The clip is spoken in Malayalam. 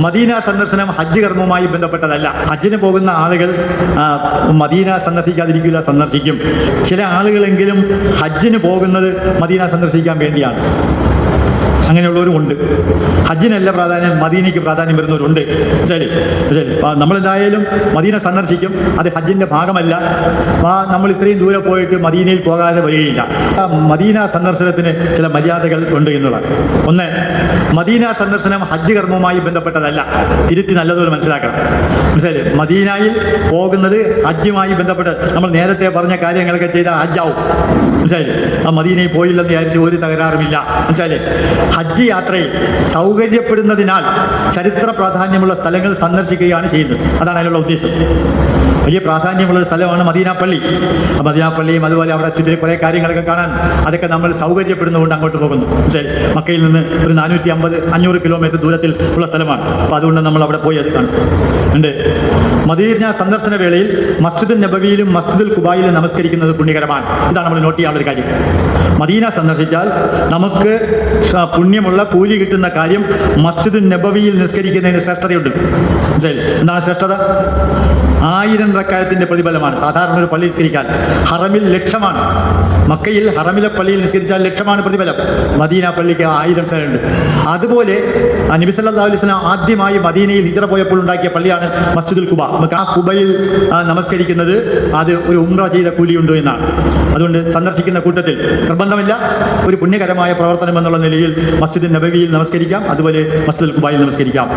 മദീന സന്ദർശനം ഹജ്ജ് കർമ്മവുമായി ബന്ധപ്പെട്ടതല്ല. ഹജ്ജിന് പോകുന്ന ആളുകൾ മദീന സന്ദർശിക്കാതിരിക്കില്ല, സന്ദർശിക്കും. ചില ആളുകളെങ്കിലും ഹജ്ജിന് പോകുന്നത് മദീന സന്ദർശിക്കാൻ വേണ്ടിയാണ്. അങ്ങനെയുള്ളവരും ഉണ്ട്. ഹജ്ജിനല്ല പ്രാധാന്യം, മദീനയ്ക്ക് പ്രാധാന്യം വരുന്നവരുണ്ട്. ശരി ശരി നമ്മളെന്തായാലും മദീന സന്ദർശിക്കും. അത് ഹജ്ജിൻ്റെ ഭാഗമല്ല. നമ്മൾ ഇത്രയും ദൂരെ പോയിട്ട് മദീനയിൽ പോകാതെ വരികയില്ല. മദീന സന്ദർശനത്തിന് ചില മര്യാദകൾ ഉണ്ട് എന്നുള്ളത്. ഒന്ന്, മദീന സന്ദർശനം ഹജ്ജ് കർമ്മവുമായി ബന്ധപ്പെട്ടതല്ല. തിരുത്തി നല്ലതുപോലെ മനസ്സിലാക്കണം. മനസ്സിലായി? മദീനയിൽ പോകുന്നത് ഹജ്ജുമായി ബന്ധപ്പെട്ട് നമ്മൾ നേരത്തെ പറഞ്ഞ കാര്യങ്ങളൊക്കെ ചെയ്താൽ ഹജ്ജാവും. മനസ്സിലായില്ലേ? ആ മദീനയിൽ പോയില്ലെന്ന് വിചാരിച്ച് ഒരു തകരാറുമില്ല. മനസ്സിലായില്ലേ? ഹജ്ജ് യാത്രയിൽ സൗകര്യപ്പെടുന്നതിനാൽ ചരിത്ര പ്രാധാന്യമുള്ള സ്ഥലങ്ങൾ സന്ദർശിക്കുകയാണ് ചെയ്യുന്നത്. അതാണ് അതിനുള്ള ഉദ്ദേശം. വലിയ പ്രാധാന്യമുള്ള സ്ഥലമാണ് മദീന പള്ളി. മദീന പള്ളിയും അതുപോലെ അവിടെ ചുറ്റി കുറേ കാര്യങ്ങളൊക്കെ കാണാൻ അതൊക്കെ നമ്മൾ സൗകര്യപ്പെടുന്നതുകൊണ്ട് അങ്ങോട്ട് പോകുന്നു. ശരി, മക്കയിൽ നിന്ന് ഒരു 450-500 കിലോമീറ്റർ ദൂരത്തിൽ ഉള്ള സ്ഥലമാണ്. അപ്പോൾ അതുകൊണ്ട് നമ്മൾ അവിടെ പോയി അത് കാണും ഉണ്ട്. മദീന സന്ദർശന വേളയിൽ മസ്ജിദുൽ നബവിയിലും മസ്ജിദുൽ ഖുബായിലും നമസ്കരിക്കുന്നത് പുണ്യകരമാണ്. ഇതാണ് നമ്മൾ നോട്ട് ചെയ്യാനുള്ള ഒരു കാര്യം. മദീന സന്ദർശിച്ചാൽ നമുക്ക് പുണ്യമുള്ള കൂലി കിട്ടുന്ന കാര്യം മസ്ജിദുൽ നബവിയിൽ നിസ്കരിക്കുന്നതിന് ശ്രേഷ്ഠതയുണ്ട്. ശരി, എന്താണ് ശ്രേഷ്ഠത? 1000 റക്അത്തിന്റെ പ്രതിഫലമാണ്. സാധാരണ ഒരു പള്ളി നിസ്കരിക്കാൻ ഹറമിൽ ലക്ഷമാണ്. മക്കയിൽ ഹറമിലെ പള്ളിയിൽ നിസ്കരിച്ചാൽ ലക്ഷമാണ് പ്രതിഫലം. മദീന പള്ളിക്ക് 1000 സ്ഥലമുണ്ട്. അതുപോലെ നബി സല്ലല്ലാഹു അലൈഹി വസല്ലം ആദ്യമായി മദീനയിൽ ഹിജ്റ പോയപ്പോൾ ഉണ്ടാക്കിയ പള്ളിയാണ് മസ്ജിദുൽ ഖുബ. നമുക്ക് ആ ഖുബയിൽ നമസ്കരിക്കുന്നത് അത് ഒരു ഉംറ ചെയ്ത കൂലിയുണ്ട് എന്നാണ്. അതുകൊണ്ട് സന്ദർശിക്കുന്ന കൂട്ടത്തിൽ നിർബന്ധമില്ല, ഒരു പുണ്യകരമായ പ്രവർത്തനം എന്നുള്ള നിലയിൽ മസ്ജിദുൽ നബവിയിൽ നമസ്കരിക്കാം, അതുപോലെ മസ്ജിദുൽ ഖുബായിൽ നമസ്കരിക്കാം.